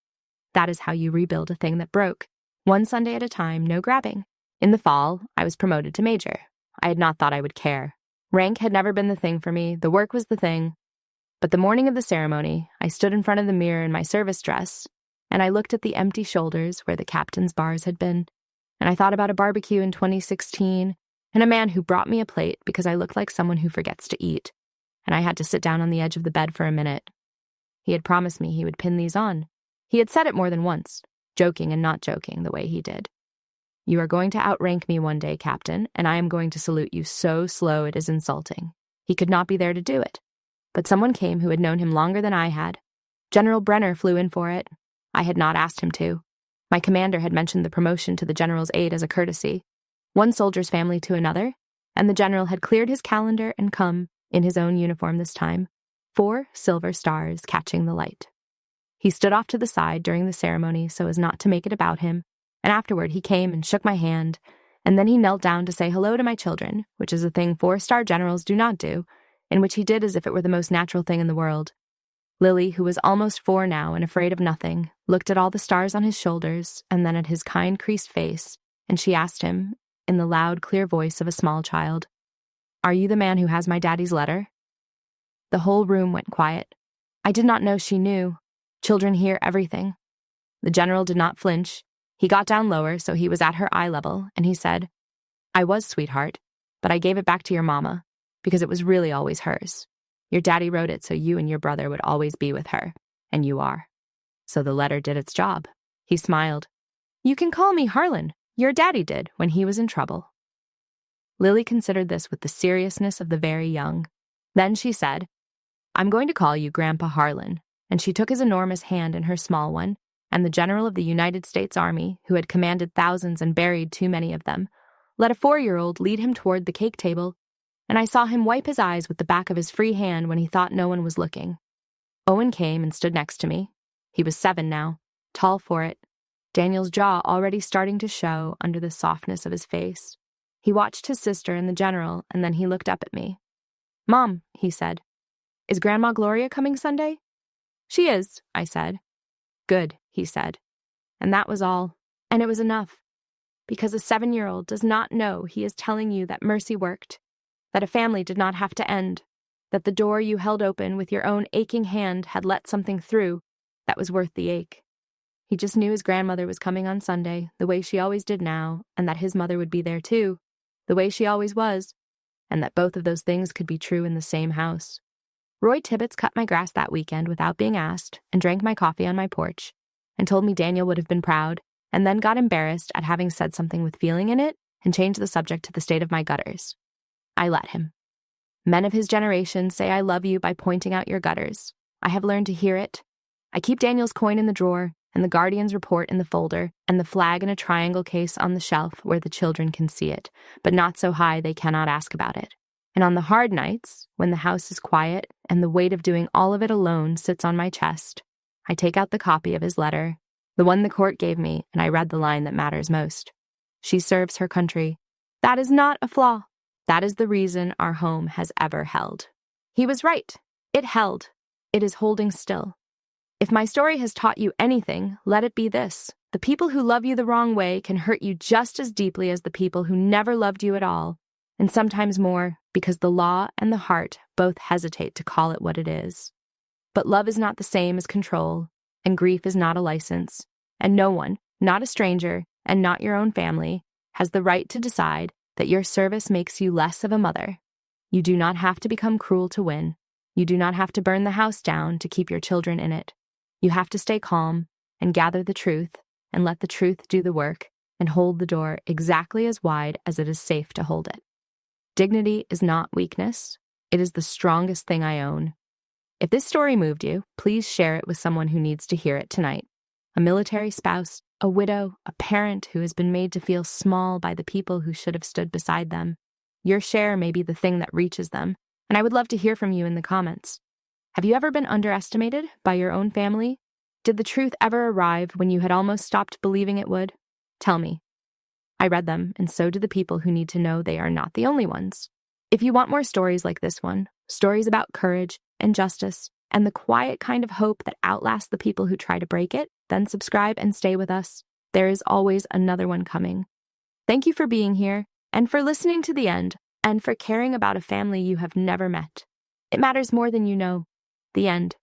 That is how you rebuild a thing that broke. One Sunday at a time, no grabbing. In the fall, I was promoted to major. I had not thought I would care. Rank had never been the thing for me, the work was the thing. But the morning of the ceremony, I stood in front of the mirror in my service dress, and I looked at the empty shoulders where the captain's bars had been. And I thought about a barbecue in 2016, and a man who brought me a plate because I looked like someone who forgets to eat, and I had to sit down on the edge of the bed for a minute. He had promised me he would pin these on. He had said it more than once, joking and not joking the way he did. "You are going to outrank me one day, Captain, and I am going to salute you so slow it is insulting." He could not be there to do it. But someone came who had known him longer than I had. General Brenner flew in for it. I had not asked him to. My commander had mentioned the promotion to the general's aide as a courtesy, one soldier's family to another, and the general had cleared his calendar and come, in his own uniform this time, 4 silver stars catching the light. He stood off to the side during the ceremony so as not to make it about him, and afterward he came and shook my hand, and then he knelt down to say hello to my children, which is a thing 4-star generals do not do, and which he did as if it were the most natural thing in the world. Lily, who was almost 4 now and afraid of nothing, looked at all the stars on his shoulders and then at his kind, creased face, and she asked him, in the loud, clear voice of a small child, "Are you the man who has my daddy's letter?" The whole room went quiet. I did not know she knew. Children hear everything. The general did not flinch. He got down lower so he was at her eye level, and he said, "I was, sweetheart, but I gave it back to your mama, because it was really always hers. Your daddy wrote it so you and your brother would always be with her, and you are. So the letter did its job." He smiled. "You can call me Harlan. Your daddy did when he was in trouble." Lily considered this with the seriousness of the very young. Then she said, "I'm going to call you Grandpa Harlan," and she took his enormous hand in her small one, and the general of the United States Army, who had commanded thousands and buried too many of them, let a 4-year-old lead him toward the cake table, and I saw him wipe his eyes with the back of his free hand when he thought no one was looking. Owen came and stood next to me. He was 7 now, tall for it, Daniel's jaw already starting to show under the softness of his face. He watched his sister and the general, and then he looked up at me. "Mom," he said, "is Grandma Gloria coming Sunday?" "She is," I said. "Good," he said. And that was all, and it was enough. Because a 7-year-old does not know he is telling you that mercy worked, that a family did not have to end, that the door you held open with your own aching hand had let something through that was worth the ache. He just knew his grandmother was coming on Sunday, the way she always did now, and that his mother would be there too, the way she always was, and that both of those things could be true in the same house. Roy Tibbets cut my grass that weekend without being asked and drank my coffee on my porch and told me Daniel would have been proud, and then got embarrassed at having said something with feeling in it and changed the subject to the state of my gutters. I let him. Men of his generation say I love you by pointing out your gutters. I have learned to hear it. I keep Daniel's coin in the drawer, and the Guardian's report in the folder, and the flag in a triangle case on the shelf where the children can see it, but not so high they cannot ask about it. And on the hard nights, when the house is quiet and the weight of doing all of it alone sits on my chest, I take out the copy of his letter, the one the court gave me, and I read the line that matters most. She serves her country. That is not a flaw. That is the reason our home has ever held. He was right. It held. It is holding still. If my story has taught you anything, let it be this. The people who love you the wrong way can hurt you just as deeply as the people who never loved you at all, and sometimes more, because the law and the heart both hesitate to call it what it is. But love is not the same as control, and grief is not a license, and no one, not a stranger, and not your own family, has the right to decide that your service makes you less of a mother. You do not have to become cruel to win. You do not have to burn the house down to keep your children in it. You have to stay calm and gather the truth and let the truth do the work and hold the door exactly as wide as it is safe to hold it. Dignity is not weakness. It is the strongest thing I own. If this story moved you, please share it with someone who needs to hear it tonight. A military spouse, a widow, a parent who has been made to feel small by the people who should have stood beside them. Your share may be the thing that reaches them, and I would love to hear from you in the comments. Have you ever been underestimated by your own family? Did the truth ever arrive when you had almost stopped believing it would? Tell me. I read them, and so do the people who need to know they are not the only ones. If you want more stories like this one, stories about courage and justice, and the quiet kind of hope that outlasts the people who try to break it, then subscribe and stay with us. There is always another one coming. Thank you for being here, and for listening to the end, and for caring about a family you have never met. It matters more than you know. The end.